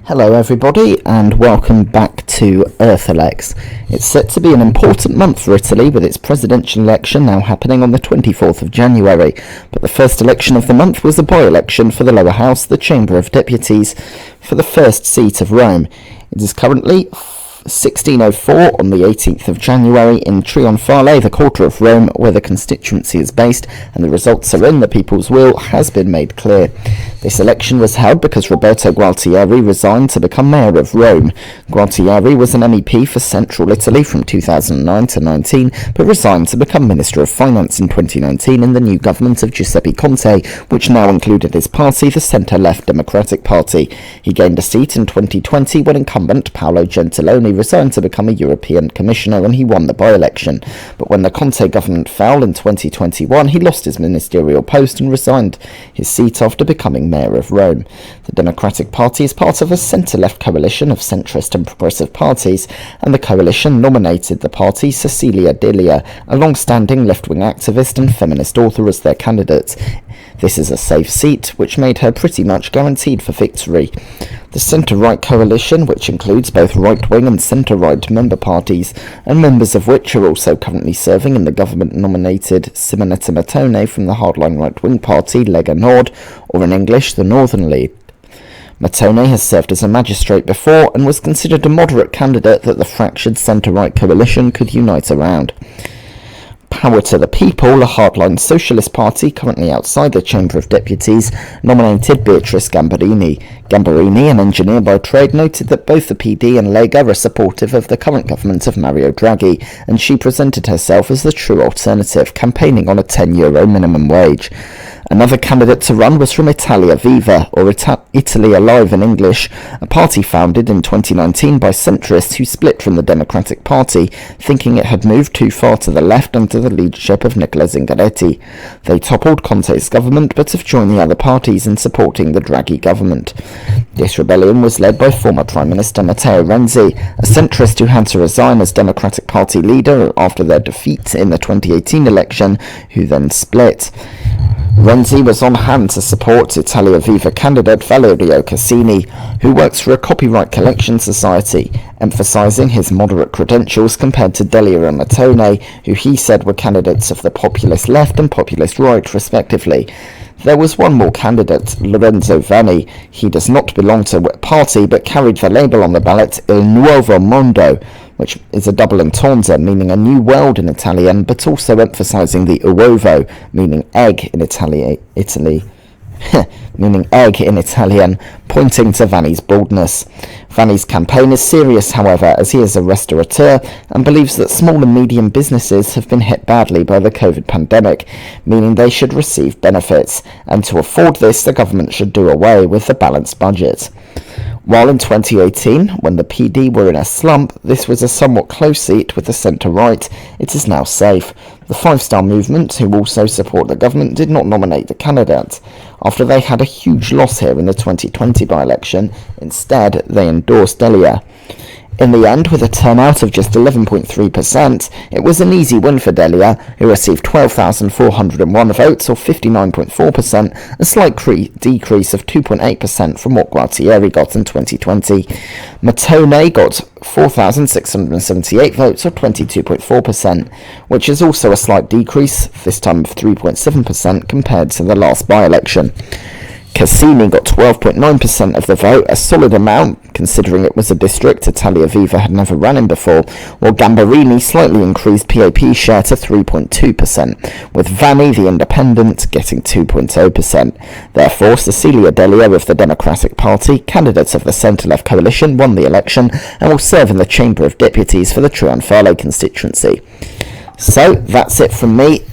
Hello everybody and welcome back to Earth Elects. It's set to be an important month for Italy with its presidential election now happening on the 24th of January. But the first election of the month was a by-election for the lower house, the Chamber of Deputies, for the first seat of Rome. It is currently 16:04 on the 18th of January in Trionfale, the quarter of Rome where the constituency is based, and the results are in. The people's will has been made clear. This election was held because Roberto Gualtieri resigned to become mayor of Rome. Gualtieri was an MEP for Central Italy from 2009 to 19, but resigned to become Minister of Finance in 2019 in the new government of Giuseppe Conte, which now included his party, the centre-left Democratic Party. He gained a seat in 2020 when incumbent Paolo Gentiloni resigned to become a European Commissioner, and he won the by-election. But when the Conte government fell in 2021, he lost his ministerial post and resigned his seat after becoming mayor of Rome. The Democratic Party is part of a centre-left coalition of centrist and progressive parties, and the coalition nominated the party Cecilia D'Elia, a long-standing left-wing activist and feminist author, as their candidate. This is a safe seat, which made her pretty much guaranteed for victory. The centre-right coalition, which includes both right-wing and centre-right member parties, and members of which are also currently serving in the government-nominated Simonetta Mattone from the hardline right-wing party Lega Nord, or in English, the Northern League. Mattone has served as a magistrate before and was considered a moderate candidate that the fractured centre-right coalition could unite around. Power to the People, a hardline socialist party currently outside the Chamber of Deputies, nominated Beatrice Gamberini. Gamberini, an engineer by trade, noted that both the PD and Lega are supportive of the current government of Mario Draghi, and she presented herself as the true alternative, campaigning on a €10 minimum wage. Another candidate to run was from Italia Viva, or Italy Alive in English, a party founded in 2019 by centrists who split from the Democratic Party, thinking it had moved too far to the left under the leadership of Nicola Zingaretti. They toppled Conte's government, but have joined the other parties in supporting the Draghi government. This rebellion was led by former Prime Minister Matteo Renzi, a centrist who had to resign as Democratic Party leader after their defeat in the 2018 election, who then split. Renzi was on hand to support Italia Viva candidate Valerio Cassini, who works for a copyright collection society, emphasising his moderate credentials compared to D'Elia and Mattone, who he said were candidates of the populist left and populist right, respectively. There was one more candidate, Lorenzo Vanni. He does not belong to a party, but carried the label on the ballot Il Nuovo Mondo, which is a double entendre, meaning a new world in Italian, but also emphasising the uovo, meaning egg in Italy, meaning egg in Italian, pointing to Vanni's baldness. Vanni's campaign is serious, however, as he is a restaurateur and believes that small and medium businesses have been hit badly by the COVID pandemic, meaning they should receive benefits, and to afford this, the government should do away with the balanced budget. While in 2018, when the PD were in a slump, this was a somewhat close seat with the centre-right, it is now safe. The Five Star Movement, who also support the government, did not nominate the candidate. After they had a huge loss here in the 2020 by-election, instead they endorsed D'Elia. In the end, with a turnout of just 11.3%, it was an easy win for D'Elia, who received 12,401 votes, or 59.4%, a slight decrease of 2.8% from what Gualtieri got in 2020. Mattone got 4,678 votes, or 22.4%, which is also a slight decrease, this time of 3.7% compared to the last by-election. Cassini got 12.9% of the vote, a solid amount, considering it was a district Italia Viva had never run in before, while Gamberini slightly increased PAP's share to 3.2%, with Vanni, the independent, getting 2.0%. Therefore, Cecilia D'Elia of the Democratic Party, candidate of the centre-left coalition, won the election and will serve in the Chamber of Deputies for the Trionfale constituency. So, that's it from me.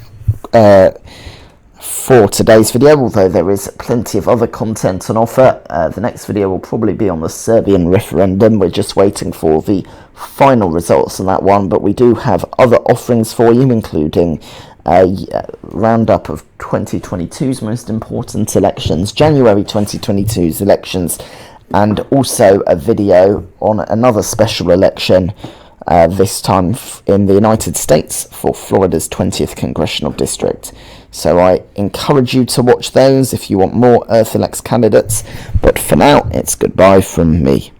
For today's video, although there is plenty of other content on offer. The next video will probably be on the Serbian referendum. We're just waiting for the final results on that one, but we do have other offerings for you, including a roundup of 2022's most important elections, January 2022's elections, and also a video on another special election, this time in the United States for Florida's 20th Congressional District. So I encourage you to watch those if you want more Earth Elects candidates. But for now, it's goodbye from me.